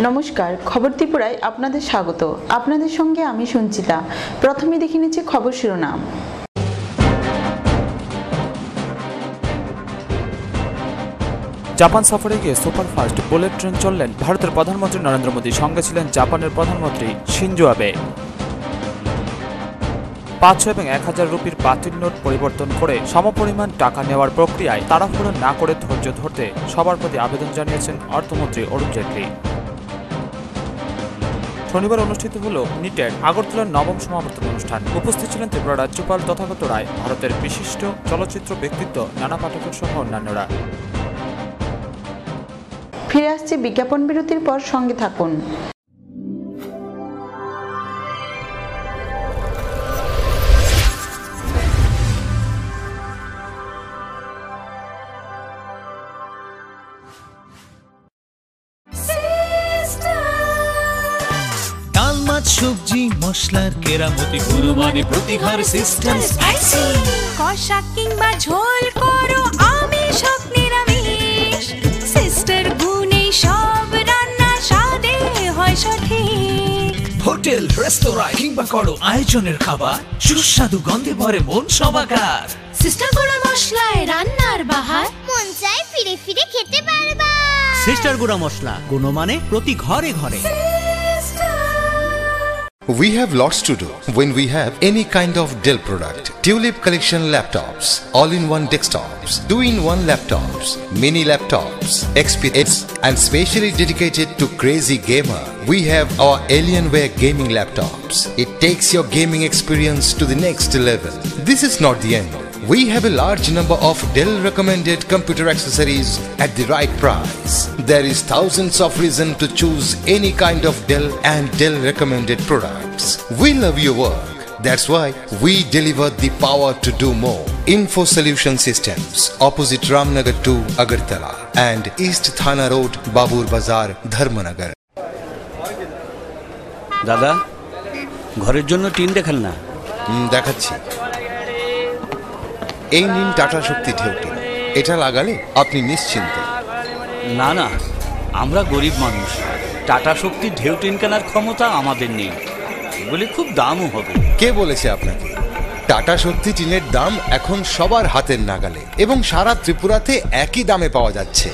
নমস্কার, খবর ত্রিপুরায় আপনাদের স্বাগত। আপনাদের সঙ্গে আমি সঞ্চিতা। প্রথমে দেখে নিচ্ছি খবর শিরোনাম। জাপান সফরে গিয়ে সুপারফাস্ট বুলেট ট্রেন চললেন ভারতের প্রধানমন্ত্রী নরেন্দ্র মোদী। সঙ্গে ছিলেন জাপানের প্রধানমন্ত্রী শিনজো আবে। 500 এবং 1000 রুপির বাতিল নোট পরিবর্তন করে সমপরিমাণ টাকা নেওয়ার প্রক্রিয়ায় তাড়াহুড়ো না করে ধৈর্য ধরতে সবার প্রতি আবেদন জানিয়েছেন অর্থমন্ত্রী অরুণ জেটলি। শনিবার অনুষ্ঠিত হল নিটের আগরতলার নবম সমাবর্তন অনুষ্ঠান। উপস্থিত ছিলেন ত্রিপুরা রাজ্যপাল তথাগত রায়, ভারতের বিশিষ্ট চলচ্চিত্র ব্যক্তিত্ব নানা পাঠকের সহ অন্যান্যরা। ফিরে আসছে বিজ্ঞাপন বিরতির পর, সঙ্গে থাকুন। সবজি মশলার কেরামতি গুণমানে প্রতি ঘর সিস্টেম স্পাইসি। কষা কিংবা ঝোল করো আমিষ হোক নিরামিষ, সিস্টার গুণে সব রান্না স্বাদে হয় সঠিক। হোটেল রেস্তোরাঁ কিংবা করো আয়োজনের খাবার, সুস্বাদু গন্ধে ভরে মন সবাকার। সিস্টার গুঁড়া মশলায় রান্নার বাহার, মন চায় ফিরে ফিরে খেতে পারবা। সিস্টার গুঁড়া মশলা, গুণমানে প্রতি ঘরে ঘরে। We have lots to do when we have any kind of Dell product. Tulip collection laptops, all-in-one desktops, 2-in-1 laptops, mini laptops, XPS, and specially dedicated to crazy gamer. We have our Alienware gaming laptops. It takes your gaming experience to the next level. This is not the end. We have a large number of Dell recommended computer accessories at the right price. There is thousands of reasons to choose any kind of Dell and Dell recommended products. We love your work. That's why we deliver the power to do more. Info Solution Systems, opposite Ramnagar 2, Agartala, and East Thana Road, Babur Bazar, Dharmanagar. দাদা, ঘরের জন্য tin দেখাল না? দেখাচ্ছি। এই নিন tata শক্তি ঢেউটি। এটা লাগালে আপনি নিশ্চিন্ত। না না, আমরা গরিব মানুষ, টাটা শক্তি ঢেউ টিন কেনার ক্ষমতা আমাদের নেই। এগুলি খুব দামও হবে। কে বলেছে আপনাকে? টাটা শক্তি টিনের দাম এখন সবার হাতের নাগালে এবং সারা ত্রিপুরাতে একই দামে পাওয়া যাচ্ছে।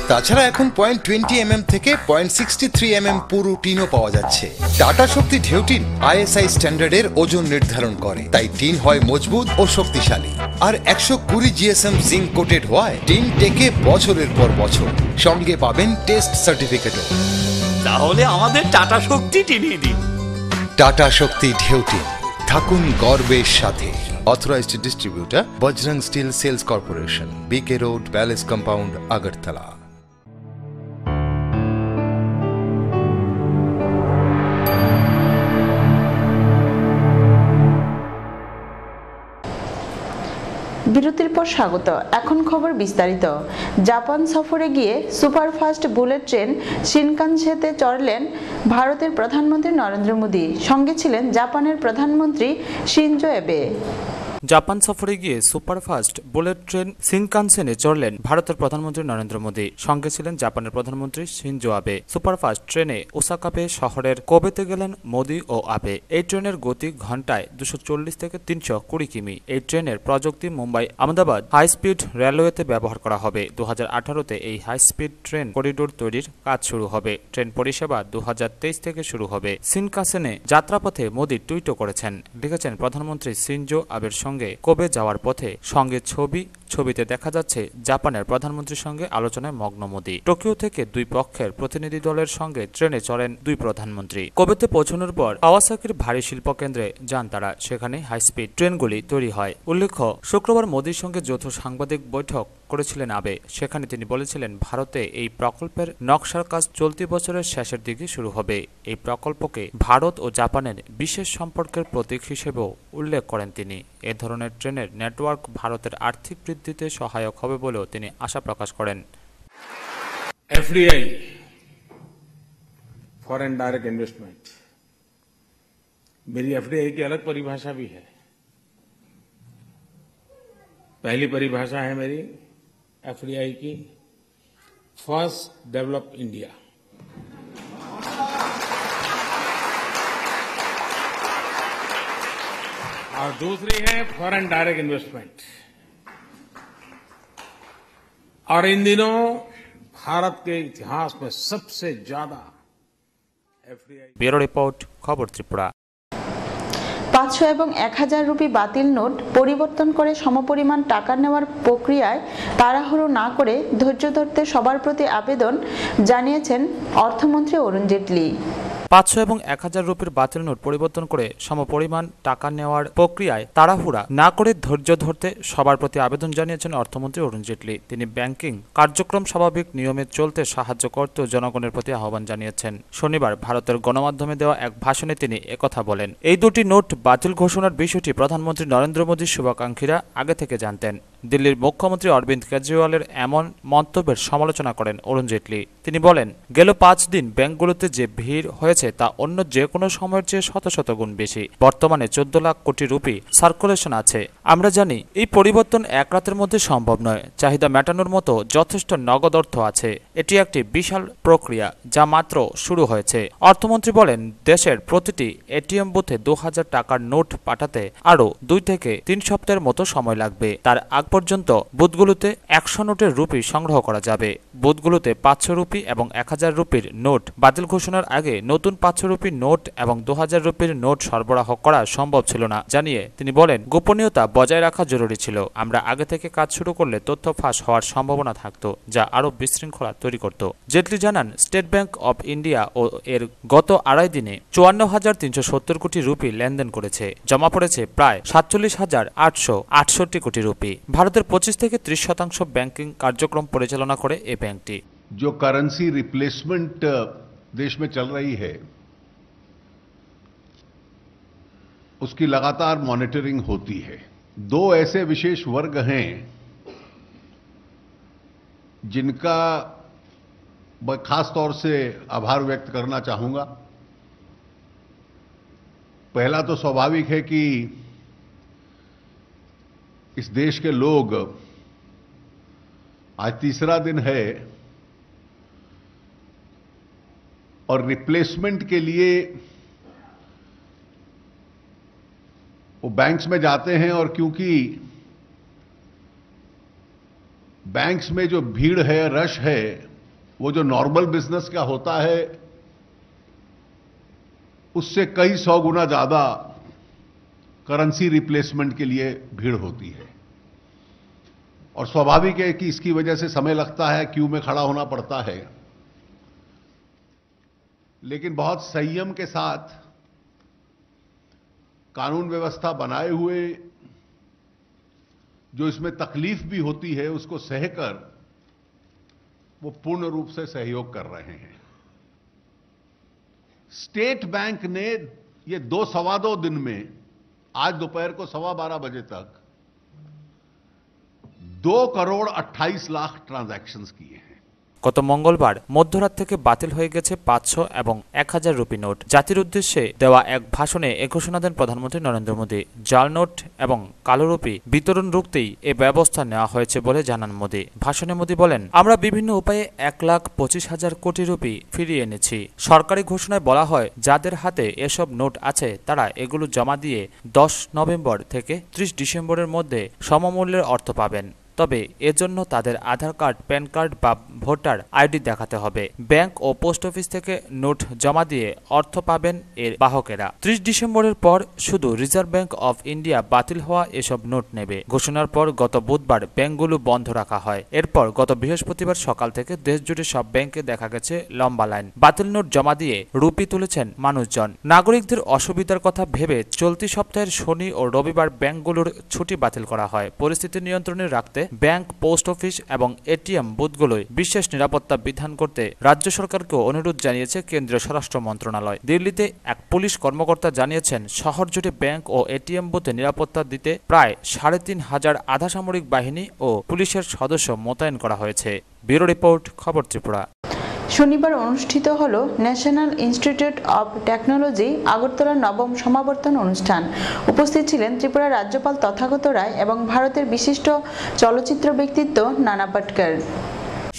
তাছাড়া এখন 0.20 থেকে 0.63 পুরো টিনও পাওয়া যাচ্ছে। টাটা শক্তি ঢেউ টিন ISI স্ট্যান্ডার্ডের ওজন নির্ধারণ করে, তাই টিন হয় মজবুত ও শক্তিশালী। আর 120 GSM জিঙ্ক কোটেড হওয়ায় টিন টেকে বছরের পর বছর। সঙ্গে পাবেন টেস্ট সার্টিফিকেটও। তাহলে আমাদের টাটা শক্তি টিনিয়ে দিন। টাটা শক্তি ঢেউ টিন, থাকুন গর্বের সাথে। Authorized distributor Bajrang Steel Sales Corporation, BK Road, Palace Compound, Agartala. বিরতির পর স্বাগত। এখন খবর বিস্তারিত। জাপান সফরে গিয়ে সুপারফাস্ট বুলেট ট্রেন শিনকানসেনে চড়লেন ভারতের প্রধানমন্ত্রী নরেন্দ্র মোদী। সঙ্গে ছিলেন জাপানের প্রধানমন্ত্রী শিনজো আবে। জাপান সফরে গিয়ে সুপারফাস্ট বুলেট ট্রেন শিনকানসেনে চড়লেন ভারতের প্রধানমন্ত্রী নরেন্দ্র মোদী। সঙ্গে ছিলেন জাপানের প্রধানমন্ত্রী শিনজো আবে। সুপারফাস্ট ট্রেনে ওসাকা শহরের কোবেতে গেলেন মোদী ও আবে। এই ট্রেনের গতি ঘন্টায় 240 থেকে 320 কিমি। এই ট্রেনের প্রযুক্তি মুম্বাই আহমেদাবাদ হাই স্পিড রেলওয়েতে ব্যবহার করা হবে। 2018-তে এই হাই স্পিড ট্রেন করিডোর তৈরির কাজ শুরু হবে। ট্রেন পরিষেবা 2023 থেকে শুরু হবে। শিনকানসেনে যাত্রাপথে মোদী টুইটও করেছেন, লিখেছেন প্রধানমন্ত্রী শিনজো আবের সঙ্গে কোবে যাওয়ার পথে সঙ্গে ছবিতে দেখা যাচ্ছে জাপানের প্রধানমন্ত্রীর সঙ্গে আলোচনায় মগ্ন মোদী। টোকিও থেকে দুই পক্ষের প্রতিনিধি দলের সঙ্গে ট্রেনে চড়েন দুই প্রধানমন্ত্রী। কোবেতে পৌঁছানোর পর কাওয়াসাকির ভারী শিল্প কেন্দ্রে যান তারা। সেখানে হাই স্পিড ট্রেনগুলি তৈরি হয়। উল্লেখ্য, শুক্রবার মোদীর সঙ্গে যৌথ সাংবাদিক বৈঠক করেছিলেন আবে। সেখানে তিনি বলেছিলেন, ভারতে এই প্রকল্পের নকশার কাজ চলতি বছরের শেষের দিকে শুরু হবে। এই প্রকল্পকে ভারত ও জাপানের বিশেষ সম্পর্কের প্রতীক হিসেবেও উল্লেখ করেন তিনি। এ ধরনের ট্রেনের নেটওয়ার্ক ভারতের আর্থিক বৃদ্ধিতে সহায়ক হবে বলেও তিনি আশা প্রকাশ করেন। FDI, फॉरेन डायरेक्ट इन्वेस्टमेंट, मेरी FDI की अलग परिभाषा भी है। पहली परिभाषा है मेरी FDI की, फर्स्ट डेवलप इंडिया। और दूसरी है फॉरेन डायरेक्ट इन्वेस्टमेंट। और इन दिनों भारत के इतिहास में सबसे ज्यादा एफडीआई। ব্যুরো রিপোর্ট, খবর ত্রিপুরা। 500 এবং 1000 রুপি বাতিল নোট পরিবর্তন করে সমপরিমাণ টাকা নেওয়ার প্রক্রিয়ায় তাড়াহুড়ো না করে ধৈর্য ধরতে সবার প্রতি আবেদন জানিয়েছেন অর্থমন্ত্রী অরুণ জেটলি। 500 এবং 1000 রুপির বাতিল নোট পরিবর্তন করে সমপরিমাণ টাকা নেওয়ার প্রক্রিয়ায় তাড়াহুড়া না করে ধৈর্য ধরতে সবার প্রতি আবেদন জানিয়েছেন অর্থমন্ত্রী অরুণ জেটলি। তিনি ব্যাংকিং কার্যক্রম স্বাভাবিক নিয়মে চলতে সাহায্য করতে জনগণের প্রতি আহ্বান জানিয়েছেন। শনিবার ভারতের গণমাধ্যমে দেওয়া এক ভাষণে তিনি একথা বলেন। এই দুটি নোট বাতিল ঘোষণার বিষয়টি প্রধানমন্ত্রী নরেন্দ্র মোদীর শুভাকাঙ্ক্ষীরা আগে থেকে জানতেন। দিল্লির মুখ্যমন্ত্রী অরবিন্দ কেজরিওয়ালের এমন মন্তব্যের সমালোচনা করেন অরুণ জেটলি। তিনি বলেন, গেল 5 দিন ব্যাংকগুলোতে যে ভিড় হয়েছে তা অন্য যে কোনো সময়ের চেয়ে শত শত গুণ বেশি। বর্তমানে 14 লাখ কোটি রুপি সার্কুলেশন আছে। আমরা জানি এই পরিবর্তন এক রাতের মধ্যে সম্ভব নয়। চাহিদা মেটানোর মতো যথেষ্ট নগদ অর্থ আছে। এটি একটি বিশাল প্রক্রিয়া যা মাত্র শুরু হয়েছে। অর্থমন্ত্রী বলেন, দেশের প্রতিটি এটিএম বুথে 2000 টাকার নোট পাঠাতে আরও 2 থেকে 3 সপ্তাহের মতো সময় লাগবে। তার আগ পর্যন্ত বুথগুলোতে 100 নোটের রুপি সংগ্রহ করা যাবে। বুথগুলোতে 500 রুপি এবং 1000 রুপির নোট বাতিল ঘোষণার আগে নতুন 500 রুপির নোট এবং 2000 রুপির নোট সরবরাহ করা সম্ভব ছিল না জানিয়ে তিনি বলেন, গোপনীয়তা বজায় রাখা জরুরি ছিল। আমরা আগে থেকে কাজ শুরু করলে তথ্য ফাঁস হওয়ার সম্ভাবনা থাকত, যা আরও বিশৃঙ্খলা তৈরি করত। জেটলি জানান, স্টেট ব্যাংক অব ইন্ডিয়া ও এর গত 2.5 দিনে 54,370 কোটি রুপি লেনদেন করেছে। জমা পড়েছে প্রায় 47,868 কোটি রুপি। ভারতের 25 থেকে 30% ব্যাংকিং কার্যক্রম পরিচালনা করে এই ব্যাংকটি। जो करेंसी रिप्लेसमेंट देश में चल रही है उसकी लगातार मॉनिटरिंग होती है। 2 ऐसे विशेष वर्ग हैं जिनका मैं खास तौर से आभार व्यक्त करना चाहूंगा। पहला तो स्वाभाविक है कि इस देश के लोग, आज तीसरा दिन है और रिप्लेसमेंट के लिए वो बैंक्स में जाते हैं, और क्योंकि बैंक्स में जो भीड़ है, रश है, वो जो नॉर्मल बिजनेस का होता है उससे कई 100 गुना ज्यादा करेंसी रिप्लेसमेंट के लिए भीड़ होती है। और स्वाभाविक है कि इसकी वजह से समय लगता है, क्यू में खड़ा होना पड़ता है, लेकिन बहुत संयम के साथ कानून व्यवस्था बनाए हुए जो इसमें तकलीफ भी होती है उसको सहकर वो पूर्ण रूप से सहयोग कर रहे हैं। स्टेट बैंक ने ये 2-2.25 दिन में, आज दोपहर को 12:15 बजे तक 2,28,00,000 ट्रांजैक्शंस किए हैं। গত মঙ্গলবার মধ্যরাত থেকে বাতিল হয়ে গেছে 500 এবং 1000 রুপি নোট। জাতির উদ্দেশ্যে দেওয়া এক ভাষণে এ ঘোষণা দেন প্রধানমন্ত্রী নরেন্দ্র মোদী। জাল নোট এবং কালো রুপি বিতরণ রুখতেই এ ব্যবস্থা নেওয়া হয়েছে বলে জানান মোদী। ভাষণে মোদী বলেন, আমরা বিভিন্ন উপায়ে 1,25,000 কোটি রুপি ফিরিয়ে এনেছি। সরকারি ঘোষণায় বলা হয়, যাদের হাতে এসব নোট আছে তারা এগুলো জমা দিয়ে 10 নভেম্বর থেকে 30 ডিসেম্বরের মধ্যে সমমূল্যের অর্থ পাবেন। তবে এজন্য তাদের আধার কার্ড, প্যান কার্ড বা ভোটার আইডি দেখাতে হবে। ব্যাংক ও পোস্ট অফিস থেকে নোট জমা দিয়ে অর্থ পাবেন এর বাহকেরা। 30 ডিসেম্বরের পর শুধু রিজার্ভ ব্যাংক অফ ইন্ডিয়া বাতিল হওয়া এসব নোট নেবে। ঘোষণার পর গত বুধবার ব্যাংকগুলো বন্ধ রাখা হয়। এরপর গত বৃহস্পতিবার সকাল থেকে দেশজুড়ে সব ব্যাংকে দেখা গেছে লম্বা লাইন। বাতিল নোট জমা দিয়ে রুপি তুলেছেন মানুষজন। নাগরিকদের অসুবিধার কথা ভেবে চলতি সপ্তাহের শনি ও রবিবার ব্যাংকগুলোর ছুটি বাতিল করা হয়। পরিস্থিতি নিয়ন্ত্রণে রাখতে ব্যাংক, পোস্ট অফিস এবং এটিএম বুথগুলোয় বিশেষ নিরাপত্তা বিধান করতে রাজ্য সরকারকেও অনুরোধ জানিয়েছে কেন্দ্রীয় স্বরাষ্ট্র মন্ত্রণালয়। দিল্লিতে এক পুলিশ কর্মকর্তা জানিয়েছেন, শহর জুড়ে ব্যাংক ও এটিএম বুথে নিরাপত্তা দিতে প্রায় 3,500 আধা সামরিক বাহিনী ও পুলিশের সদস্য মোতায়েন করা হয়েছে। ব্যুরো রিপোর্ট, খবর ত্রিপুরা। শনিবার অনুষ্ঠিত হল ন্যাশনাল ইনস্টিটিউট অব টেকনোলজি আগরতলার 9ম সমাবর্তন অনুষ্ঠান। উপস্থিত ছিলেন ত্রিপুরা রাজ্যপাল তথাগত রায় এবং ভারতের বিশিষ্ট চলচ্চিত্র ব্যক্তিত্ব নানা পাটেকর।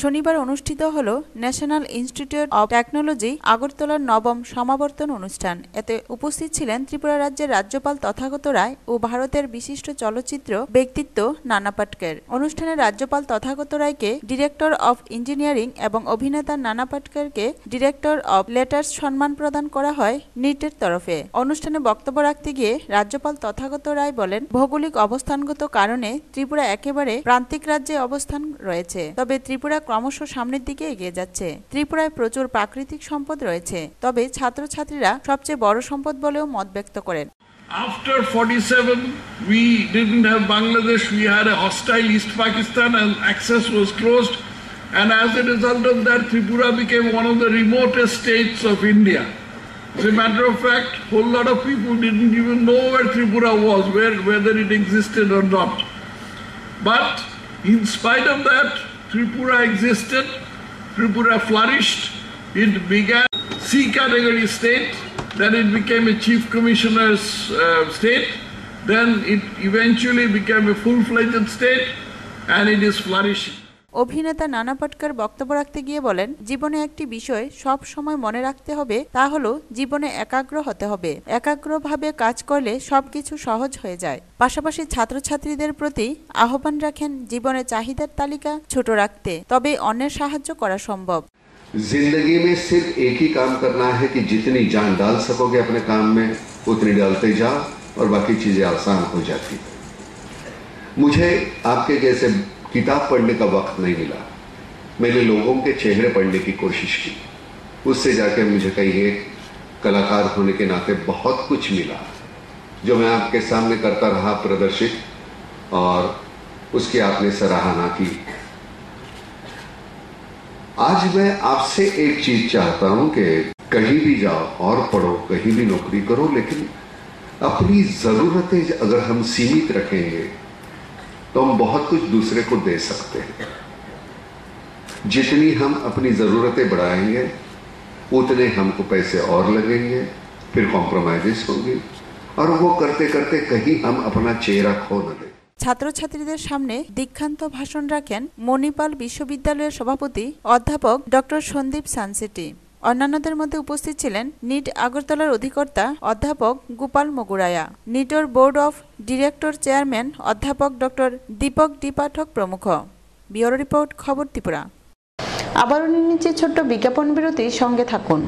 শনিবার অনুষ্ঠিত হল ন্যাশনাল ইনস্টিটিউট অব টেকনোলজি আগরতলার নবম সমাবর্তন অনুষ্ঠান। এতে উপস্থিত ছিলেন ত্রিপুরা রাজ্যের রাজ্যপাল তথাগত রায় ও ভারতের বিশিষ্ট চলচ্চিত্র ব্যক্তিত্ব নানা পাটেকর। অনুষ্ঠানে রাজ্যপাল তথাগত রায়কে ডিরেক্টর অব ইঞ্জিনিয়ারিং এবং অভিনেতা নানা পাটেকরকে ডিরেক্টর অব লেটার্স সম্মান প্রদান করা হয় নিটের তরফে। অনুষ্ঠানে বক্তব্য রাখতে গিয়ে রাজ্যপাল তথাগত রায় বলেন, ভৌগোলিক অবস্থানগত কারণে ত্রিপুরা একেবারে প্রান্তিক রাজ্যে অবস্থান রয়েছে, তবে ত্রিপুরা ক্রমশ সামনের দিকে এগিয়ে যাচ্ছে। ত্রিপুরায় প্রচুর প্রাকৃতিক সম্পদ রয়েছে, তবে ছাত্রছাত্রীরা সবচেয়ে বড় সম্পদ বলেও মত ব্যক্ত করেন। After 47, we didn't have Bangladesh, we had a hostile East Pakistan and access was closed. And as a result of that, Tripura became one of the remotest states of India. As a matter of fact, a whole lot of people didn't even know where Tripura was, whether it existed or not. But in spite of that, Tripura existed, Tripura flourished, it began C category state, then it became a chief commissioner's state, then it eventually became a full-fledged state, and it is flourishing. অভিনেতা নানা পাটেকর বক্তব্য রাখতে গিয়ে বলেন, জীবনে একটি বিষয় সব সময় মনে রাখতে হবে, তা হলো জীবনে একাগ্র হতে হবে। একাগ্রভাবে কাজ করলে সবকিছু সহজ হয়ে যায়। পাশাপাশি ছাত্রছাত্রীদের প্রতি আহ্বান রাখেন জীবনে চাহিদার তালিকা ছোট রাখতে, তবে অন্যের সাহায্য করা সম্ভব। जिंदगी में सिर्फ एक ही काम करना है कि जितनी जान डाल सकोगे अपने काम में उतनी डालते जाओ और बाकी चीजें आसान हो जाती। मुझे आपके जैसे किताब पढ़ने का वक्त नहीं मिला, मैंने लोगों के चेहरे पढ़ने की कोशिश की, उससे जाके मुझे कहीं एक कलाकार होने के नाते बहुत कुछ मिला जो मैं आपके सामने करता रहा प्रदर्शित, और उसकी आपने सराहना की। आज मैं आपसे एक चीज चाहता हूं कि कहीं भी जाओ और पढ़ो, कहीं भी नौकरी करो, लेकिन अपनी जरूरतें अगर हम सीमित रखेंगे तो हम बहुत कुछ दूसरे को दे सकते हैं। जितनी हम अपनी जरूरतें बढ़ाएंगे उतने हमको पैसे और लगेंगे, फिर कॉम्प्रोमाइजेस होंगे, और वो करते करते कहीं हम अपना चेहरा खो न दें। ছাত্রছাত্রীদের সামনে দীক্ষান্ত ভাষণ রাখেন মণিপাল বিশ্ববিদ্যালয়ের সভাপতি অধ্যাপক ডক্টর সন্দীপ সানসেটি। অন্যান্যদের মধ্যে উপস্থিত ছিলেন নিট আগরতলার অধিকর্তা অধ্যাপক গোপাল মগুরায়া, নিটোর বোর্ড অফ ডিরেক্টর চেয়ারম্যান অধ্যাপক ডক্টর দীপক ডি পাঠক প্রমুখ। ব্যুরো রিপোর্ট, খবর ত্রিপুরা। আবারও নিচে ছোট্ট বিজ্ঞাপন বিরতি, সঙ্গে থাকুন।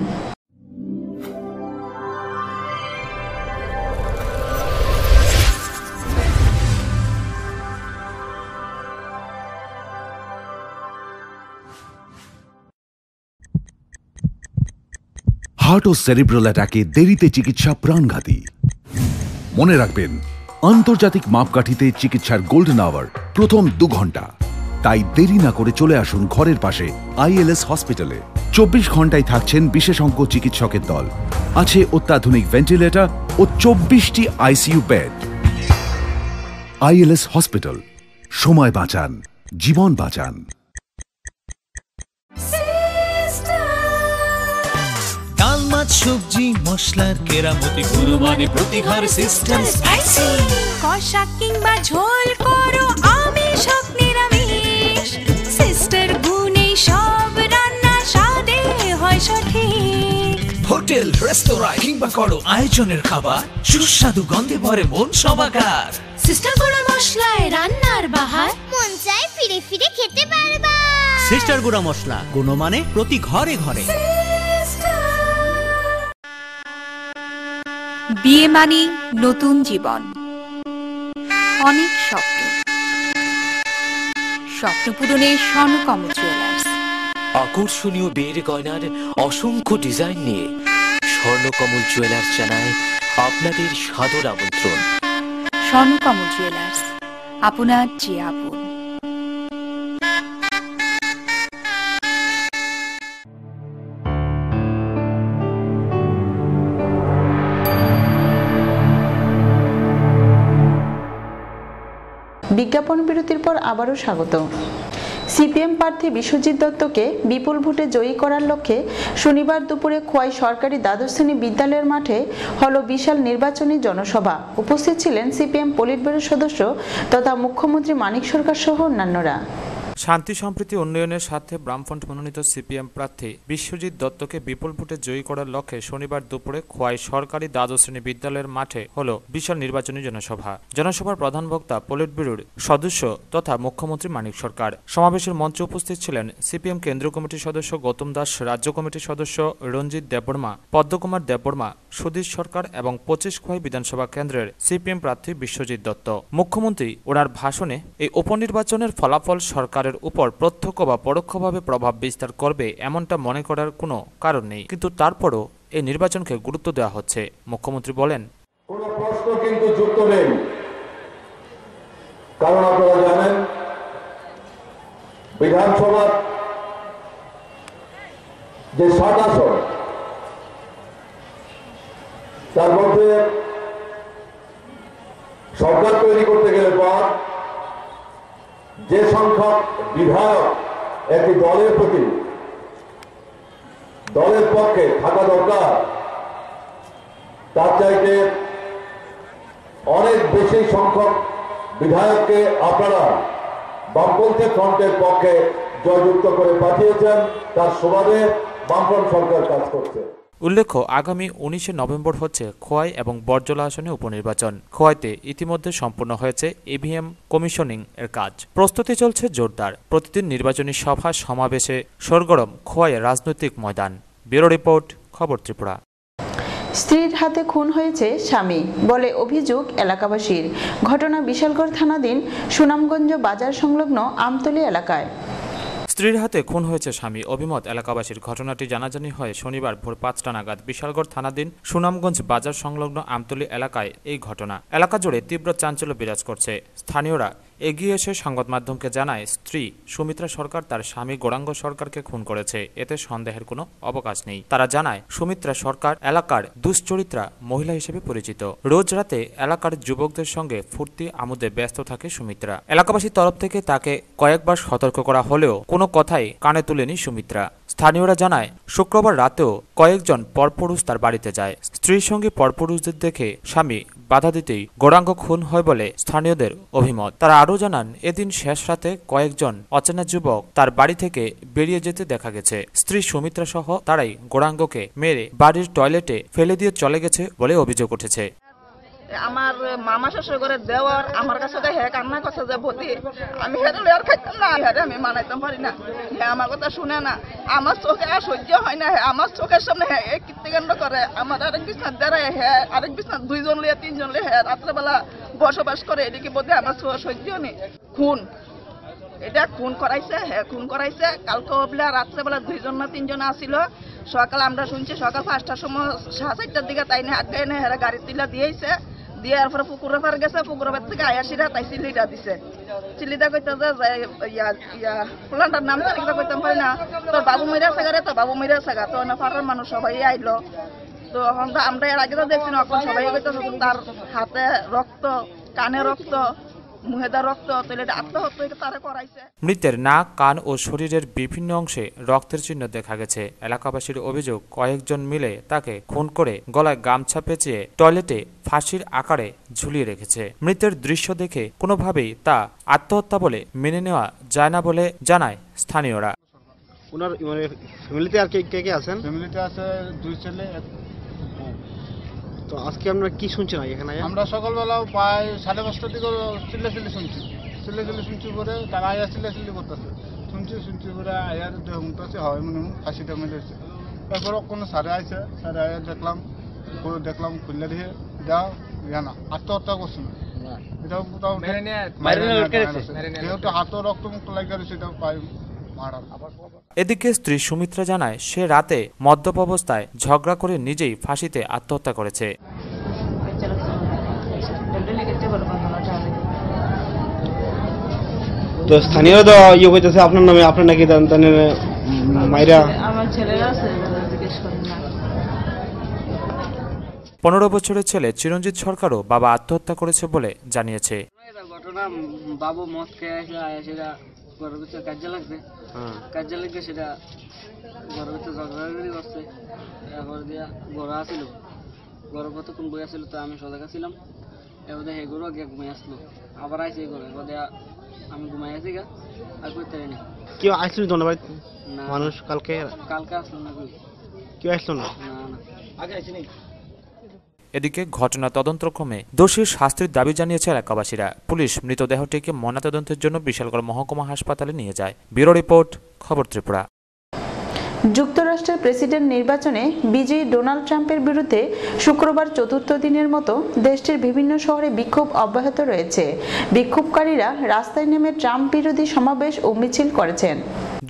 হার্ট ও সেরিব্রাল অ্যাটাকে দেরিতে চিকিৎসা প্রাণঘাতী। মনে রাখবেন, আন্তর্জাতিক মাপকাঠিতে চিকিৎসার গোল্ডেন আওয়ার প্রথম 2 ঘন্টা। তাই দেরি না করে চলে আসুন ঘরের পাশে আইএলএস হসপিটালে। 24 ঘন্টায় থাকছেন বিশেষজ্ঞ চিকিৎসকের দল, আছে অত্যাধুনিক ভেন্টিলেটর ও 24টি আইসিইউ বেড। আইএলএস হসপিটাল, সময় বাঁচান, জীবন বাঁচান। ডাল মাছ সবজি মশলার কেরামতি গুরুমানে প্রতি ঘর সিস্টেম স্পাইসি। কষা কিংবা ঝোল করো আমিষ হোক নিরামিষ, সিস্টার গুণে সব রান্না স্বাদে হয় সঠিক। হোটেল রেস্তোরাঁ কিংবা করো আয়োজনের খাবার, সুস্বাদু গন্ধে ভরে মন সবাকার। সিস্টার গুঁড়া মশলায় রান্নার বাহার, মন চাই ফিরে ফিরে খেতে পারবা। সিস্টার গুঁড়া মশলা, গুণমানে প্রতি ঘরে ঘরে। বিয়ে মানে নতুন জীবন, অনেক স্বপ্ন, স্বপ্ন পূরণে স্বর্ণকমল জুয়েলার্স। আকর্ষণীয় বিয়ের গয়নার অসংখ্য ডিজাইন নিয়ে স্বর্ণকমল জুয়েলার্স জানায় আপনাদের সাদর আমন্ত্রণ। স্বর্ণকমল জুয়েলার্স, আপনার যে আপন। বিজ্ঞাপন বিরতির পর আবারও স্বাগত। সিপিএম প্রার্থী বিশ্বজিৎ দত্তকে বিপুল ভোটে জয়ী করার লক্ষ্যে শনিবার দুপুরে খোয়াই সরকারি দ্বাদশ শ্রেণী বিদ্যালয়ের মাঠে হলো বিশাল নির্বাচনী জনসভা। উপস্থিত ছিলেন সিপিএম পলিট ব্যুরোর সদস্য তথা মুখ্যমন্ত্রী মানিক সরকার সহ অন্যান্যরা। শান্তি সম্প্রীতি উন্নয়নের স্বার্থে বামফ্রন্ট মনোনীত সিপিএম প্রার্থী বিশ্বজিৎ দত্তকে বিপুল ভোটে জয়ী করার লক্ষ্যে শনিবার দুপুরে খোয়াই সরকারি দ্বাদশ শ্রেণী বিদ্যালয়ের মাঠে হল বিশাল নির্বাচনী জনসভা। জনসভার প্রধান বক্তা পলিট ব্যুরোর সদস্য তথা মুখ্যমন্ত্রী মানিক সরকার। সমাবেশের মঞ্চে উপস্থিত ছিলেন সিপিএম কেন্দ্রীয় কমিটির সদস্য গৌতম দাস, রাজ্য কমিটির সদস্য রঞ্জিত দেববর্মা, পদ্মকুমার দেববর্মা, সুধীর সরকার এবং 25 খোয়াই বিধানসভা কেন্দ্রের সিপিএম প্রার্থী বিশ্বজিৎ দত্ত। মুখ্যমন্ত্রী ওনার ভাষণে এই উপনির্বাচনের ফলাফল সরকারের উপর প্রত্যক্ষ বা পরোক্ষভাবে প্রভাব বিস্তার করবে এমনটা মনে করার কোনো কারণ নেই, কিন্তু তারপরও এই নির্বাচনকে গুরুত্ব দেওয়া হচ্ছে। মুখ্যমন্ত্রী বলেন, কোনো প্রশ্ন কিন্তু যুক্ত নেই, কারণ আপনারা জানেন বিধানসভার যে 7 আসন তার মধ্যে সরকার তৈরি করতে গেলে পর যে সংখ্যক বিধায়ক একটি দলের প্রতি দলের পক্ষে থাকা দরকার তার চাইতে অনেক বেশি সংখ্যক বিধায়ককে আপনারা বামপন্থী ফ্রন্টের পক্ষে জয়যুক্ত করে পাঠিয়েছেন। তার সুবাদে বামফ্রন্ট সরকার কাজ করছে। উল্লেখ্য, আগামী 19 নভেম্বর হচ্ছে খোয়াই এবং বরজলা আসনে উপনির্বাচন। খোয়াইতে ইতিমধ্যে সম্পূর্ণ হয়েছে ইভিএম কমিশনিং এর কাজ। প্রস্তুতি চলছে জোরদার। প্রতিদিন নির্বাচনী সভা সমাবেশে সরগরম খোয়াইয়ের রাজনৈতিক ময়দান। ব্যুরো রিপোর্ট, খবর ত্রিপুরা। স্ত্রীর হাতে খুন হয়েছে স্বামী বলে অভিযোগ এলাকাবাসীর। ঘটনা বিশালগড় থানাধীন সুনামগঞ্জ বাজার সংলগ্ন আমতলী এলাকায়। স্ত্রীর হাতে খুন হয়েছে স্বামী, অভিমত এলাকাবাসীর। ঘটনাটি জানাজানি হয় শনিবার ভোর 5টা নাগাদ। বিশালগড় থানাধীন সুনামগঞ্জ বাজার সংলগ্ন আমতলী এলাকায় এই ঘটনা। এলাকা জুড়ে তীব্র চাঞ্চল্য বিরাজ করছে। স্থানীয়রা এগিয়ে এসে সংবাদ মাধ্যমকে জানায় স্ত্রী সুমিত্রা সরকার তার স্বামী গৌরাঙ্গ সরকারকে খুন করেছে। এতে সন্দেহের কোনো অবকাশ নেই। তারা জানায় সুমিত্রা সরকার এলাকার দুশ্চরিত্রা মহিলা হিসেবে পরিচিত। রোজ রাতে এলাকার যুবকদের সঙ্গে ফুর্তি আমোদে ব্যস্ত থাকে সুমিত্রা। এলাকাবাসীর তরফ থেকে তাকে কয়েকবার সতর্ক করা হলেও কোনো কথাই কানে তুলেনি সুমিত্রা। স্থানীয়রা জানায় শুক্রবার রাতেও কয়েকজন পরপুরুষ তার বাড়িতে যায়। স্ত্রীর সঙ্গে পরপুরুষদের দেখে স্বামী বাধা দিতেই গৌরাঙ্গ খুন হয় বলে স্থানীয়দের অভিমত। তারা আরও জানান এদিন শেষ রাতে কয়েকজন অচেনা যুবক তার বাড়ি থেকে বেরিয়ে যেতে দেখা গেছে। স্ত্রী সুমিত্রা সহ তারাই গৌরাঙ্গকে মেরে বাড়ির টয়লেটে ফেলে দিয়ে চলে গেছে বলে অভিযোগ উঠেছে। আমার মামা শ্বশুর ঘরের দেওয়ার আমার কাছে হ্যাঁ কান্না করছে যে ভতি আমি হেরে আর খাইতাম না, হেরে আমি মানাইতাম পারি না, হ্যাঁ আমার কথা শুনে না, আমার চোখে আর সহ্য হয় না, হ্যাঁ আমার চোখের সামনে হ্যাঁ এই কীর্তিকাণ্ড করে। আমার আরেক বিছনার দাঁড়ায় হ্যাঁ আরেক বিছনার 2 জন লিয়ে 3 জন লিয়ে হ্যাঁ রাত্রেবেলা বসবাস করে। এদিকে বোধ আমার সহ্য নেই। খুন এটা খুন করাইছে, হ্যাঁ খুন করাইছে। কালকে বলে রাত্রেবেলা 2 জন না 3 জন আসিল। সকালে আমরা শুনছি সকাল 5টার সময় 4:30টার দিকে তাই না আটকে এনে হেরা গাড়ি তুলে দিয়েছে। দিয়ে এরপরে পুকুরে পার গেছে, পুকুরের পার থেকে আয়াসিরা তাই চিল্লিটা দিছে। চিল্লিটা কইতে যে প্লান্টার নাম জানি কইতাম পারি না, তোর বাবু মেরা সাগারে, তোর বাবু মেরা সাগা। তো না পাড়ার মানুষ সবাই আইলো। তো আমরা এর আগে তো দেখছি না, এখন সবাই কইতেছে তার হাতে রক্ত, কানে রক্ত, মুহেদা রক্ত, তাহলে আত্মহত্যা তারা করাইছে। মৃতের নাক, কান ও শরীরের বিভিন্ন অংশে রক্তের চিহ্ন দেখা গেছে। এলাকাবাসীর অভিযোগ কয়েকজন মিলে তাকে খুন করে গলায় গামছা পেঁচিয়ে টয়লেটে ফাঁসির আকারে ঝুলিয়ে রেখেছে। মৃতের দৃশ্য দেখে কোনোভাবেই তা আত্মহত্যা বলে মেনে নেওয়া যায় না বলে জানায় স্থানীয়রা। ওনার মানে ফ্যামিলিতে আর কে কে আছেন? ফ্যামিলিতে আছে 2 ছেলে। তো আজকে আমরা কি শুনছেন এখানে? আমরা সকালবেলা প্রায় 5:30টার দিকে চিল্লাচিল্লি শুনছি। চিল্লাচিল্লি শুনছি পরে তারা আয়া চিল্লাচিল্লি করতেছে। শুনছি পরে আয়ার দেহ মুখতেছে হয় মনে ফাঁসিটা মেরেছে। তারপর কোনো সারে আইছে, সারে আয়া দেখলাম খুললে দিয়ে যা জানা আত্মহত্যা করছে না। এটাও যেহেতু হাতও রক্ত মুক্ত লাগে সেটা পাই মারা। এদিকে স্ত্রী সুমিত্রা জানায় সে রাতে মদ্যপ অবস্থায় ঝগড়া করে নিজেই ফাঁসিতে আত্মহত্যা করেছে। তো স্থানীয় তো ইয়ে কইতেছে আপনার নামে, আপনার নাকি মাইরা আমার ছেলেরা আছে জিজ্ঞেস করেন না। 15 বছরের ছেলে চিরঞ্জিত সরকারও বাবা আত্মহত্যা করেছে বলে জানিয়েছে। ঘটনা বাবু মদ খেয়ে সেটা ঘরের ভিতরে কাজে লাগছে, কাজে লাগবে সেটা ঘরের ভিতরে ঝগড়াঝাড়ি করছে। এরপর দিয়া গড়া আসিল, গড়ের কতক্ষণ বই আসিল তো আমি সজাগ ছিলাম। এবার হে গরু আগে ঘুমিয়ে আসলো, আবার আইসে এই ঘরে এবার দেয়া আমি ঘুমাই আছি গা আর করতে পারি না। কেউ আসলো ধন্যবাদ না। মানুষ কালকে কালকে আসলো না কেউ আসলো না। না না আগে আসেনি। এদিকে ঘটনা তদন্তক্রমে দোষীর শাস্তির দাবি জানিয়েছে এলাকাবাসীরা। পুলিশ মৃতদেহটিকে ময়নাতদন্তের জন্য বিশালগড় মহকুমা হাসপাতালে নিয়ে যায়। ব্যুরো রিপোর্ট, খবর ত্রিপুরা। যুক্তরাষ্ট্রের প্রেসিডেন্ট নির্বাচনে বিজয়ী ডোনাল্ড ট্রাম্পের বিরুদ্ধে শুক্রবার চতুর্থ দিনের মতো দেশটির বিভিন্ন শহরে বিক্ষোভ অব্যাহত রয়েছে। বিক্ষোভকারীরা রাস্তায় নেমে ট্রাম্প বিরোধী সমাবেশ ও মিছিল করেছেন।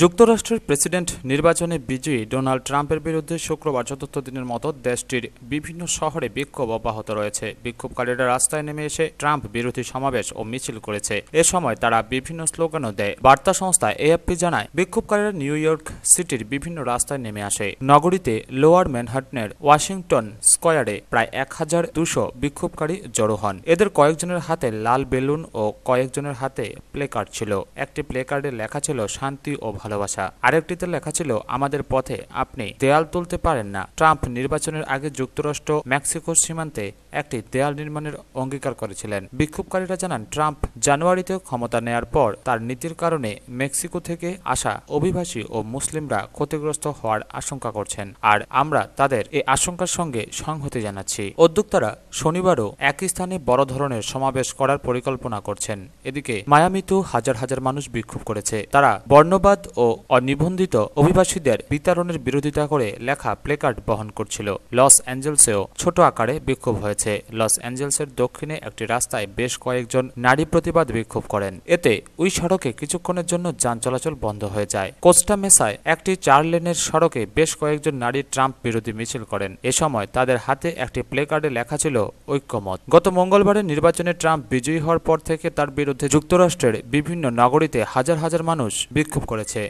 যুক্তরাষ্ট্রের প্রেসিডেন্ট নির্বাচনে বিজয়ী ডোনাল্ড ট্রাম্পের বিরুদ্ধে শুক্রবার চতুর্থ দিনের মতো দেশটির বিভিন্ন শহরে বিক্ষোভ অব্যাহত রয়েছে। বিক্ষোভকারীরা রাস্তায় নেমে এসে ট্রাম্প বিরোধী সমাবেশ ও মিছিল করেছে। এ সময় তারা বিভিন্ন স্লোগানও দেয়। বার্তা সংস্থা এএফপি জানায়, বিক্ষোভকারীরা নিউ ইয়র্ক সিটির বিভিন্ন রাস্তায় নেমে আসে। নগরীতে লোয়ার ম্যানহাটনের ওয়াশিংটন স্কয়ারে প্রায় 1200 বিক্ষোভকারী জড়ো হন। এদের কয়েকজনের হাতে লাল বেলুন ও কয়েকজনের হাতে প্লেকার্ড ছিল। একটি প্লেকার্ডে লেখা ছিল শান্তি ও ভালোবাসা, আরেকটিতে লেখা ছিল আমাদের পথে আপনি দেয়াল তুলতে পারেন না। ট্রাম্প নির্বাচনের আগে যুক্তরাষ্ট্র মেক্সিকোর সীমান্তে একটি দেয়াল নির্মাণের অঙ্গীকার করেছিলেন। বিক্ষোভকারীরা জানান, ট্রাম্প জানুয়ারিতে ক্ষমতা নেয়ার পর তার নীতির কারণে মেক্সিকো থেকে আসা অভিবাসী ও মুসলিমরা ক্ষতিগ্রস্ত হওয়ার আশঙ্কা করছেন, আর আমরা তাদের এই আশঙ্কার সঙ্গে সংহতি জানাচ্ছি। উদ্যোক্তারা শনিবারও একই স্থানে বড় ধরনের সমাবেশ করার পরিকল্পনা করছেন। এদিকে মায়ামিতেও হাজার হাজার মানুষ বিক্ষোভ করেছে। তারা বর্ণবাদ ও অনিবন্ধিত অভিবাসীদের বিতরণের বিরোধিতা করে লেখা প্লেকার্ড বহন করছিল। লস অ্যাঞ্জেলসেও ছোট আকারে বিক্ষোভ হয়েছে। লস অ্যাঞ্জেলসের দক্ষিণে একটি রাস্তায় বেশ কয়েকজন নারী প্রতিবাদ বিক্ষোভ করেন। এতে ওই সড়কে কিছুক্ষণের জন্য যান চলাচল বন্ধ হয়ে যায়। কোস্টা মেসায় একটি 4 লেনের সড়কে বেশ কয়েকজন নারী ট্রাম্প বিরোধী মিছিল করেন। এ সময় তাদের হাতে একটি প্লেকার্ডে লেখা ছিল ঐক্যমত। গত মঙ্গলবারের নির্বাচনে ট্রাম্প বিজয়ী হওয়ার পর থেকে তার বিরুদ্ধে যুক্তরাষ্ট্রের বিভিন্ন নগরীতে হাজার হাজার মানুষ বিক্ষোভ করেছে।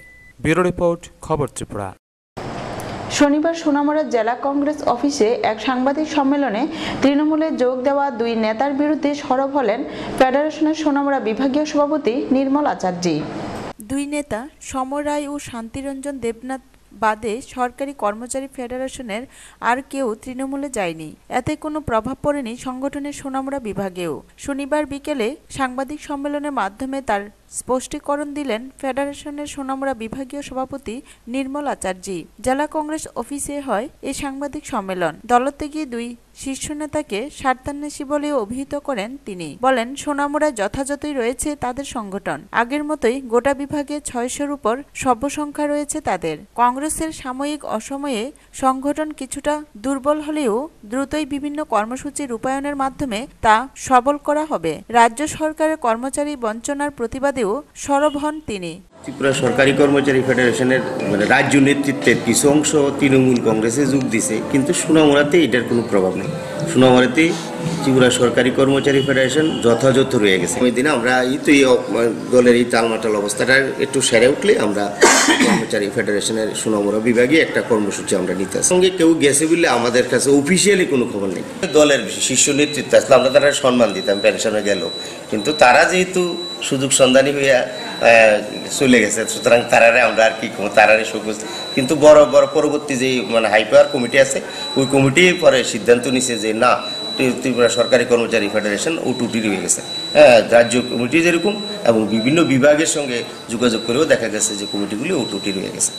ব্যুরো রিপোর্ট, খবর ত্রিপুরা। শনিবার সোনামুড়া জেলা কংগ্রেস অফিসে এক সাংবাদিক সম্মেলনে তৃণমূলে যোগ দেওয়া 2 নেতার বিরুদ্ধে সরব হলেন ফেডারেশনের সোনামুড়া বিভাগীয় সভাপতি নির্মল আচার্যি। 2 নেতা সমর রায় ও শান্তিরঞ্জন দেবনাথ বাদে সরকারি কর্মচারী ফেডারেশনের আর কেউ তৃণমূলে যায়নি। এতে কোনো প্রভাব পড়েনি সংগঠনের সোনামুড়া বিভাগেও। শনিবার বিকেলে সাংবাদিক সম্মেলনের মাধ্যমে তার স্পষ্টীকরণ দিলেন ফেডারেশনের সোনামুড়া বিভাগীয় সভাপতি নির্মল আচার্যি। জেলা কংগ্রেস অফিসে হয় এই সাংবাদিক সম্মেলন। দলত্যাগী 2 শীর্ষ নেতাকে স্বার্থান্বেষী বলে অভিহিত করেন তিনি। বলেন, সোনামুড়ায় যথাযথই রয়েছে তাদের সংগঠন। আগের মতোই গোটা বিভাগে 600-র উপর সভ্য সংখ্যা রয়েছে তাদের। কংগ্রেসের সাময়িক অসময়ে সংগঠন কিছুটা দুর্বল হলেও দ্রুতই বিভিন্ন কর্মসূচি রূপায়ণের মাধ্যমে তা সবল করা হবে। রাজ্য সরকারের কর্মচারী বঞ্চনার প্রতিবাদেও সরব হন তিনি। ত্রিপুরা সরকারি কর্মচারী ফেডারেশনের রাজ্য নেতৃত্বের কিছু অংশ তৃণমূল কংগ্রেসে যোগ দিছে, কিন্তু সোনামুড়াতে এটার কোনো প্রভাব নেই। সোনামুড়াতে ত্রিপুরা সরকারি কর্মচারী ফেডারেশন যথাযথ রয়ে গেছে। ওই দিনে আমরা এই দলের এই টালমাটাল অবস্থাটা একটু সেরে উঠলে আমরা কর্মচারী ফেডারেশনের সোনামুড়া বিভাগে একটা কর্মসূচি আমরা নিতে আসি। সঙ্গে কেউ গেছে বলে আমাদের কাছে অফিসিয়ালি কোনো খবর নেই। দলের শীর্ষ নেতৃত্ব আসলে আমরা তারা সম্মান দিতাম, পেনশনে গেল, কিন্তু তারা যেহেতু সুযোগ সন্ধানী হইয়া চলে গেছে, সুতরাং তারারে আমরা আর কি তারারে সবুজ। কিন্তু বড় বড় পরবর্তী যে হাই পাওয়ার কমিটি আছে, ওই কমিটি পরে সিদ্ধান্ত নিছে যে না, ত্রিপুরা সরকারি কর্মচারী ফেডারেশন O2T রয়ে গেছে। রাজ্য কমিটি যেরকম এবং বিভিন্ন বিভাগের সঙ্গে যোগাযোগ করেও দেখা গেছে যে কমিটিগুলি O2T রয়ে গেছে।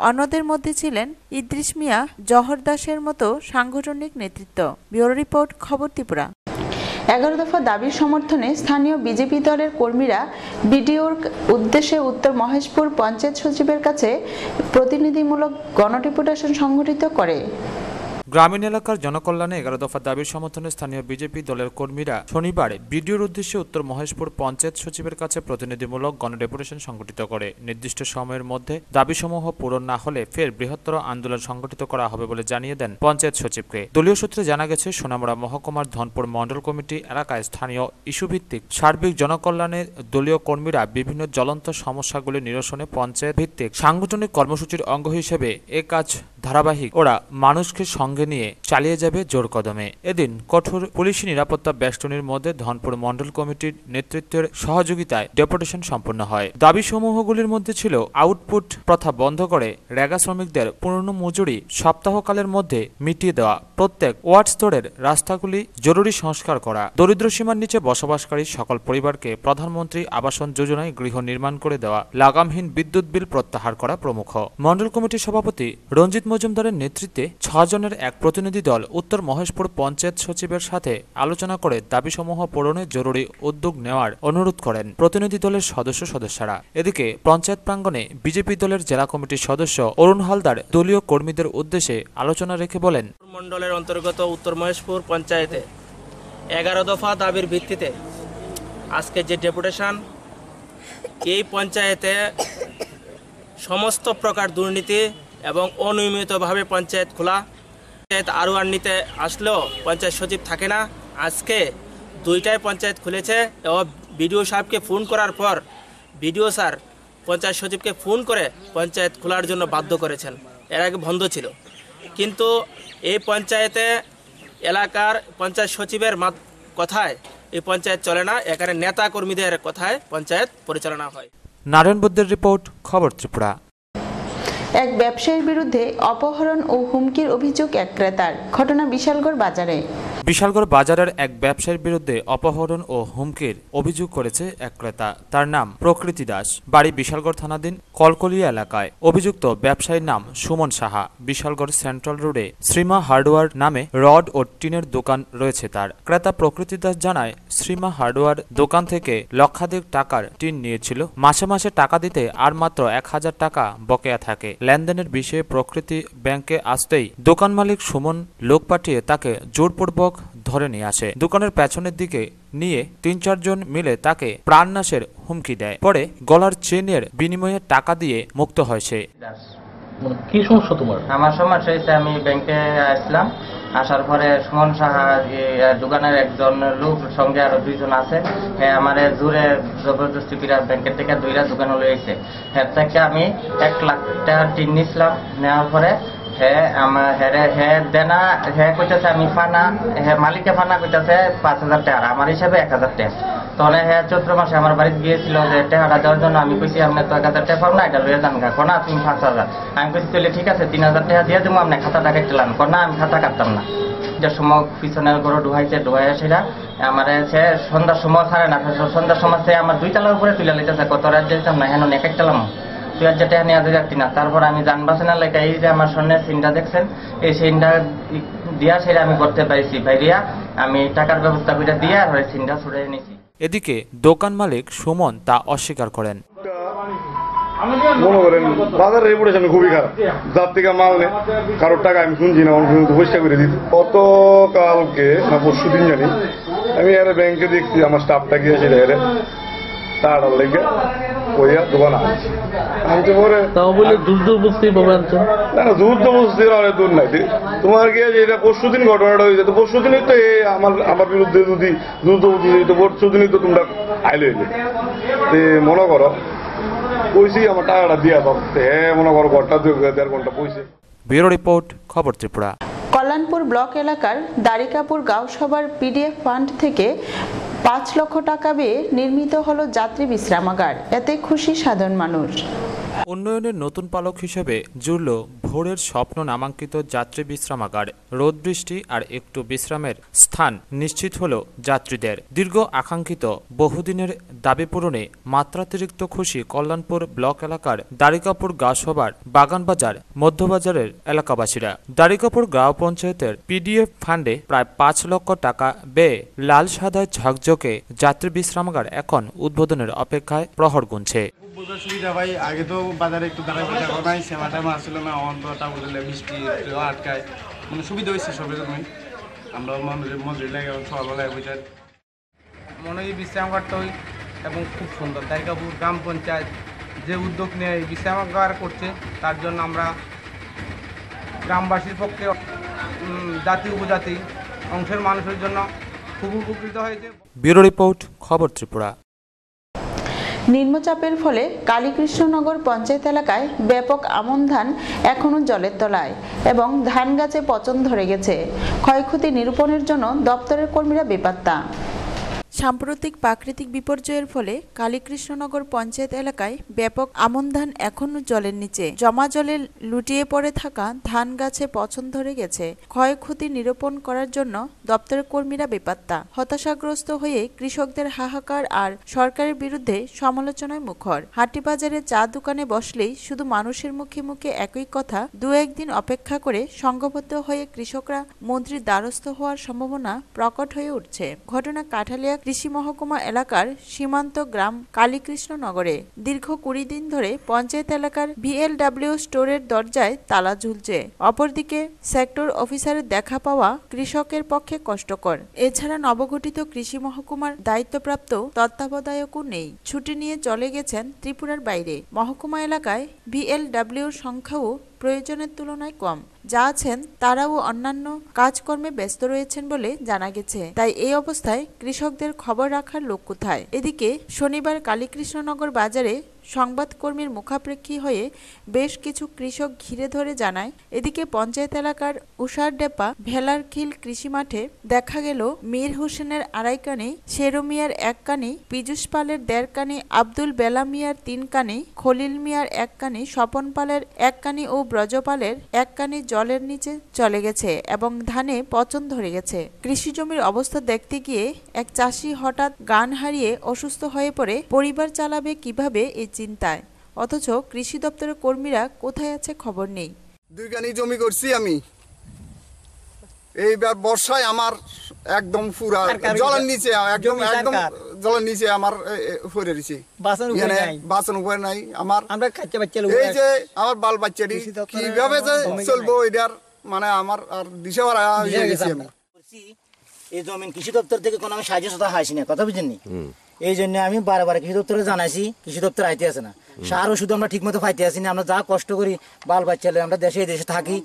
অন্যদের মধ্যে ছিলেন ইদ্রিস মিয়া, জহর দাসের মতো সাংগঠনিক নেতৃত্ব। ব্যুরো রিপোর্ট, খবর ত্রিপুরা। 11 দফা দাবির সমর্থনে স্থানীয় বিজেপি দলের কর্মীরা বিডিওর উদ্দেশ্যে উত্তর মহেশপুর পঞ্চায়েত সচিবের কাছে প্রতিনিধিমূলক গণডেপুটেশন সংগঠিত করে। গ্রামীণ এলাকার জনকল্যাণে 11 দফা দাবির সমর্থনে স্থানীয় বিজেপি দলের কর্মীরা শনিবার বিডিওর উদ্দেশ্যে উত্তর মহেশপুর পঞ্চায়েত সচিবের কাছে প্রতিনিধিমূলক গণডেপুটেশন সংগঠিত করে। নির্দিষ্ট সময়ের মধ্যে দাবিসমূহ পূরণ না হলে ফের বৃহত্তর আন্দোলন সংগঠিত করা হবে বলে জানিয়ে দেন পঞ্চায়েত সচিবকে। দলীয় সূত্রে জানা গেছে, সোনামুড়া মহকুমার ধনপুর মণ্ডল কমিটি এলাকায় স্থানীয় ইস্যুভিত্তিক সার্বিক জনকল্যাণে দলীয় কর্মীরা বিভিন্ন জ্বলন্ত সমস্যাগুলি নিরসনে পঞ্চায়েত ভিত্তিক সাংগঠনিক কর্মসূচির অঙ্গ হিসেবে এ কাজ ধারাবাহিক ওরা মানুষকে সঙ্গে নিয়ে চালিয়ে যাবে জোর কদমে। এদিন কঠোর পুলিশি নিরাপত্তা বেষ্টনীর মধ্যে ধনপুর মণ্ডল কমিটির নেতৃত্বের সহযোগিতায় ডেপুটেশন সম্পন্ন হয়। দাবি সমূহগুলির মধ্যে ছিল আউটপুট প্রথা বন্ধ করে রেগা শ্রমিকদের পুরনো মজুরি সপ্তাহকালের মধ্যে মিটিয়ে দেওয়া, প্রত্যেক ওয়ার্ড স্তরের রাস্তাগুলি জরুরি সংস্কার করা, দরিদ্র সীমার নিচে বসবাসকারী সকল পরিবারকে প্রধানমন্ত্রী আবাসন যোজনায় গৃহ নির্মাণ করে দেওয়া, লাগামহীন বিদ্যুৎ বিল প্রত্যাহার করা প্রমুখ। মণ্ডল কমিটির সভাপতি রঞ্জিত মজুমদারের নেতৃত্বে 6 জনের এক প্রতিনিধি দল উত্তর মহেশপুর পঞ্চায়েত সচিবের সাথে আলোচনা করে দাবিসমূহ পূরণে জরুরি উদ্যোগ নেওয়ার অনুরোধ করেন প্রতিনিধি দলের সদস্যরা। এদিকে পঞ্চায়েত প্রাঙ্গণে বিজেপি দলের জেলা কমিটির সদস্য অরুণ হালদার দলীয় কর্মীদের উদ্দেশ্যে আলোচনা রেখে বলেন, মণ্ডলের অন্তর্গত উত্তর মহেশপুর পঞ্চায়েতে 11 দফা দাবির ভিত্তিতে আজকে যে ডেপুটেশন, এই পঞ্চায়েতে সমস্ত প্রকার দুর্নীতি এবং অনিয়মিতভাবে পঞ্চায়েত খোলা, পঞ্চায়েত আরোয়ান নিতে আসলেও পঞ্চায়েত সচিব থাকে না। আজকে 2টাই পঞ্চায়েত খুলেছে এবং বিডিও সাহেবকে ফোন করার পর বিডিও স্যার পঞ্চায়েত সচিবকে ফোন করে পঞ্চায়েত খোলার জন্য বাধ্য করেছেন। এর আগে বন্ধ ছিল, কিন্তু এই পঞ্চায়েতে এলাকার পঞ্চায়েত সচিবের কথায় এই পঞ্চায়েত চলে না, এখানে নেতা কর্মীদের কথায় পঞ্চায়েত পরিচালনা হয়। নারায়ণ বুদ্ধের রিপোর্ট, খবর ত্রিপুরা। এক ব্যবসায়ীর বিরুদ্ধে অপহরণ ও হুমকির অভিযোগ এক ক্রেতার। ঘটনা বিশালগড় বাজারে। বিশালগড় বাজারের এক ব্যবসায়ীর বিরুদ্ধে অপহরণ ও হুমকির অভিযোগ করেছে এক ক্রেতা। তার নাম প্রকৃতি দাস, বাড়ি বিশালগড় থানাধীন কলকলিয়া এলাকায়। অভিযুক্ত ব্যবসায়ীর নাম সুমন সাহা। বিশালগড় সেন্ট্রাল রোডে শ্রীমা হার্ডওয়্যার নামে রড ও টিনের দোকান রয়েছে তার। ক্রেতা প্রকৃতি দাস জানায়, শ্রীমা হার্ডওয়্যার দোকান থেকে লক্ষাধিক টাকার টিন নিয়েছিল। মাসে মাসে টাকা দিতে আর মাত্র 1000 টাকা বকেয়া থাকে। লেনদেনের বিষয়ে প্রকৃতি ব্যাংকে আসতেই দোকান মালিক সুমন লোক পাঠিয়ে তাকে জোরপূর্বক ধরে নিয়ে আসে। দোকানের পেছনের দিকে নিয়ে 3-4 জন মিলে তাকে প্রাণনাশের হুমকি দেয়। পরে গলার চেনের বিনিময়ে টাকা দিয়ে মুক্ত হয় সে। কি সমস্যা তোমার? আমার সমস্যা হয়েছে, আমি ব্যাংকে আসলাম, আসার পরে সুমন সাহা দোকানের একজন লোক সঙ্গে আরো 2 জন আছে, হ্যাঁ আমার জোরে জবরদস্তি করে ব্যাংকের থেকে 2টা দোকান লইছে। হ্যাঁ থেকে আমি 1 লাখ টাকা টিন নিছিলাম। নেওয়ার পরে হ্যাঁ আমার হ্যাঁ দেনা হ্যাঁ কইতেছে আমি ফানা, হ্যাঁ মালিকে ফানা কইতেছে 5000 টাকা, আমার হিসাবে 1000 টাকা। তখন হ্যাঁ চৈত্র মাসে আমার বাড়িতে গিয়েছিল যে টাকাটা দেওয়ার জন্য। আমি কইছি আপনি তো 1000 টাকা পাব না, এটা লইয়া যান গা। কোনা তুমি 5000। আমি কইছি তাহলে ঠিক আছে 3000 টাকা দিয়ে দেবো, আপনি খাতাটা কাটলাম। কোনা আমি খাতা কাটতাম না। যে সময় পিছনের ঘরে ডুবাইয়া সেটা আমার সে সন্ধ্যার সময় ছাড়ে না। সন্ধ্যার সময় সে আমার 2 তলার উপরে তুলে লিতেছে, কত রাত যেতাম না, হেন এক একটালাম 2000 টাকা নিয়ে যাচ্ছি না। তারপর আমি যান বাসে না লেখা, এই যে আমার স্বর্ণের সিনটা দেখছেন, এই সিনটা দিয়া সেটা আমি করতে পাইছি। ভাইরিয়া আমি টাকার ব্যবস্থা করে দিয়ে আর ওই সিনটা ছুড়ে নিয়েছি। এদিকে দোকান মালিক সুমন তা অস্বীকার করেন। মনে করেন বাজারের রেপুটেশন খুবই খারাপ, যার থেকে মাল নেই কারোর টাকা আমি শুনছি না, পরিষ্কার করে দিচ্ছি। গতকালকে না পরশু দিন জানি আমি এর ব্যাংকে দেখছি, আমার স্টাফটা গিয়েছে এর টাকার লেগে ওইয়া দোকান আনতে পরে তাও বলে দূর বসতে পাবেন তো না, দূর বসতে অনেক দূর নাই। তোমার গিয়ে যেটা পরশু দিন ঘটনাটা হয়েছে, তো পরশু দিনই তো আমার বিরুদ্ধে যদি দ্রুত তো পরশু দিনই তো তোমরা আইলে মনে করো কইছি আমার টাকাটা দিয়া দাও, হ্যাঁ মনে করো ঘরটা 1.5 ঘন্টা পয়সা। ব্যুরো রিপোর্ট, খবর ত্রিপুরা। কল্যাণপুর ব্লক এলাকার দারিকাপুর গাঁও সভার পিডিএফ ফান্ড থেকে 5 লক্ষ টাকা ব্যয়ে নির্মিত হলো যাত্রী বিশ্রামাগার। এতে খুশি সাধারণ মানুষ। উন্নয়নের নতুন পালক হিসেবে জুড়ল ভোরের স্বপ্ন নামাঙ্কিত যাত্রী বিশ্রামাগার। রোদ বৃষ্টি আর একটু বিশ্রামের স্থান নিশ্চিত হল যাত্রীদের। দীর্ঘ আকাঙ্ক্ষিত বহুদিনের দাবি পূরণে মাত্রাতিরিক্ত খুশি কল্যাণপুর ব্লক এলাকার দারিকাপুর গাঁওসভার বাগানবাজার মধ্যবাজারের এলাকাবাসীরা। দারিকাপুর গ্রাম পঞ্চায়েতের পিডিএফ ফান্ডে প্রায় 5 লক্ষ টাকা ব্যয়ে লাল সাদায় ঝকঝকে যাত্রী বিশ্রামাগার এখন উদ্বোধনের অপেক্ষায় প্রহর গুনছে। সুবিধা ভাই, আগে তো বাজারে একটু দাঁড়াই নাই, সেমাটা আসছিল না, অন্তটা বুঝলে বৃষ্টি আটকায়, মানে সুবিধা হয়েছে সবের জন্যই। আমরা মজুরি লাগে সকালবেলায় বুঝার মনে হয় বিশ্রামাগারটা হই এবং খুব সুন্দর। দারিকাপুর গ্রাম পঞ্চায়েত যে উদ্যোগ নিয়ে বিশ্রামাগার করছে, তার জন্য আমরা গ্রামবাসীর পক্ষে জাতি উপজাতি অংশের মানুষের জন্য খুব উপকৃত হয়েছে। ব্যুরো রিপোর্ট, খবর ত্রিপুরা। নিম্নচাপের ফলে কালীকৃষ্ণনগর পঞ্চায়েত এলাকায় ব্যাপক আমন ধান এখনো জলের তলায় এবং ধান গাছে পচন ধরে গেছে। ক্ষয়ক্ষতি নিরূপণের জন্য দপ্তরের কর্মীরা বেপাত্তা। সাম্প্রতিক প্রাকৃতিক বিপর্যয়ের ফলে কালীকৃষ্ণনগর পঞ্চায়েত এলাকায় ব্যাপক আমন ধান এখনো জলের নিচে। জমা জলে লুটিয়ে পড়ে থাকা ধান গাছে পচন ধরে গেছে। ক্ষয়ক্ষতি নিরূপণ করার জন্য দপ্তরের কর্মীরা বেপাত্তা। হতাশাগ্রস্ত হয়ে কৃষকদের হাহাকার আর সরকারের বিরুদ্ধে সমালোচনায় মুখর। হাটবাজারে চা দোকানে বসলেই শুধু মানুষের মুখে মুখে একই কথা। দু একদিন অপেক্ষা করে সংঘবদ্ধ হয়ে কৃষকরা মন্ত্রীর দ্বারস্থ হওয়ার সম্ভাবনা প্রকট হয়ে উঠছে। ঘটনা কাঠালিয়া কৃষি মহকুমা এলাকার সীমান্ত গ্রাম কালীকৃষ্ণনগরে। দীর্ঘ 20 দিন ধরে পঞ্চায়েত এলাকার VLW স্টোরের দরজায় তালা ঝুলছে। অপরদিকে সেক্টর অফিসারের দেখা পাওয়া কৃষকের পক্ষে কষ্টকর। এছাড়া নবগঠিত কৃষি মহকুমার দায়িত্বপ্রাপ্ত তত্ত্বাবধায়কও নেই। ছুটি নিয়ে চলে গেছেন ত্রিপুরার বাইরে। মহকুমা এলাকায় VLWর সংখ্যাও প্রয়োজনের তুলনায় কম। যা আছেন তারাও অন্যান্য কাজকর্মে ব্যস্ত রয়েছেন বলে জানা গেছে। তাই এই অবস্থায় কৃষকদের খবর রাখার লোক কোথায়? এদিকে শনিবার কালীকৃষ্ণনগর বাজারে সংবাদকর্মীর মুখাপেক্ষী হয়ে বেশ কিছু কৃষক ঘিরে ধরে জানায়, এদিকে পঞ্চায়েত এলাকার উষারডেপা ভেলারখিল কৃষি মাঠে দেখা গেল মীর হোসেনের 2.5 কানি, শেরু মিয়ার 1 কানি, পীযুষ পালের 1.5 কানি, আব্দুল বেলা মিয়ার 3 কানি, খলিল মিয়ার 1 কানি, স্বপন পালের 1 কানি ও ব্রজপালের 1 কানি জলের নিচে চলে গেছে এবং ধানে পচন ধরে গেছে। কৃষি জমির অবস্থা দেখতে গিয়ে এক চাষি হঠাৎ জ্ঞান হারিয়ে অসুস্থ হয়ে পড়ে। পরিবার চালাবে কিভাবে এই চিন্তায়। অথচ কৃষি দপ্তরের কর্মীরা কোথায় আছে খবর নেই। 2 কানি জমি করছি আমি। এইবার বর্ষায় আমার একদম পুরা জলের নিচে, একদম জলের নিচে আমার পড়ে রয়েছে। বাঁচানোর উপায় নাই আমার। এই যে আমার বাল বাচ্চাটি কিভাবে যে চলবো এটার মানে আমার আর দিশেহারা হয়ে গেছি আমি। এই জমিন কৃষি দপ্তর থেকে কোনো আমি সাহায্য সাথে হাসি না, কথা বুঝেননি। এই জন্য আমি বারবার কৃষি দপ্তরে জানাইছি, কৃষি দপ্তর আইতে আসে না। সার ওষুধ আমরা ঠিক মতো পাইতে আসি না। আমরা যা কষ্ট করি বাল বাচ্চা, আমরা দেশে থাকি,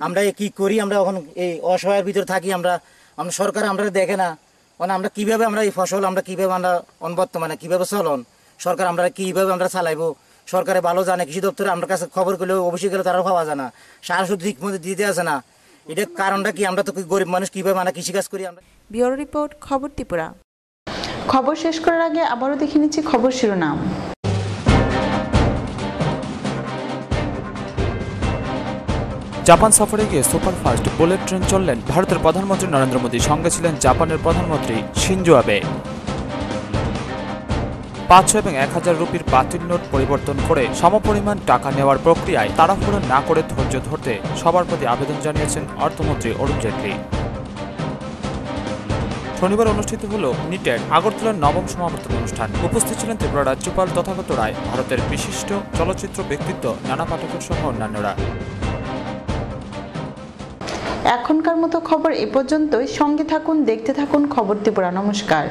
আমরা কি করি, আমরা এখন এই অসহায়ের ভিতরে থাকি। আমরা সরকার আমরা দেখে না, মানে আমরা কিভাবে আমরা এই ফসল আমরা কিভাবে আমরা বর্তমানে কিভাবে চলন, সরকার আমরা কিভাবে আমরা চালাইবো, সরকারে ভালো জানে। কৃষি দপ্তরে আমার কাছে খবর করলেও অবশ্যই গেলে তারাও পাওয়া যায় না, সার ওষুধ ঠিক মতো দিতে আসে না। এটা কারণটা কি? আমরা তো গরিব মানুষ, কিভাবে আমরা কৃষিকাজ করি। আমরা ব্যুরো রিপোর্ট, খবর ত্রিপুরা। খবর শেষ করার আগে আবারও দেখে নিচ্ছি খবর শিরোনাম। জাপান সফরে গিয়ে সুপারফাস্ট বুলেট ট্রেন চললেন ভারতের প্রধানমন্ত্রী নরেন্দ্র মোদী। সঙ্গে ছিলেন জাপানের প্রধানমন্ত্রী শিনজো আবে। 500 এবং 1000 রুপির বাতিল নোট পরিবর্তন করে সমপরিমাণ টাকা নেওয়ার প্রক্রিয়ায় তাড়াহুড়ো না করে ধৈর্য ধরতে সবার প্রতি আবেদন জানিয়েছেন অর্থমন্ত্রী অরুণ জেটলি। শনিবার অনুষ্ঠিত হল নিটের আগরতলার 9ম সমাবর্তন অনুষ্ঠান। উপস্থিত ছিলেন ত্রিপুরা রাজ্যপাল তথাগত রায়, ভারতের বিশিষ্ট চলচ্চিত্র ব্যক্তিত্ব নানা পাঠকের সহ অন্যান্যরা। এখনকার মতো খবর এ পর্যন্তই। সঙ্গে থাকুন, দেখতে থাকুন খবর ত্রিপুরা। নমস্কার।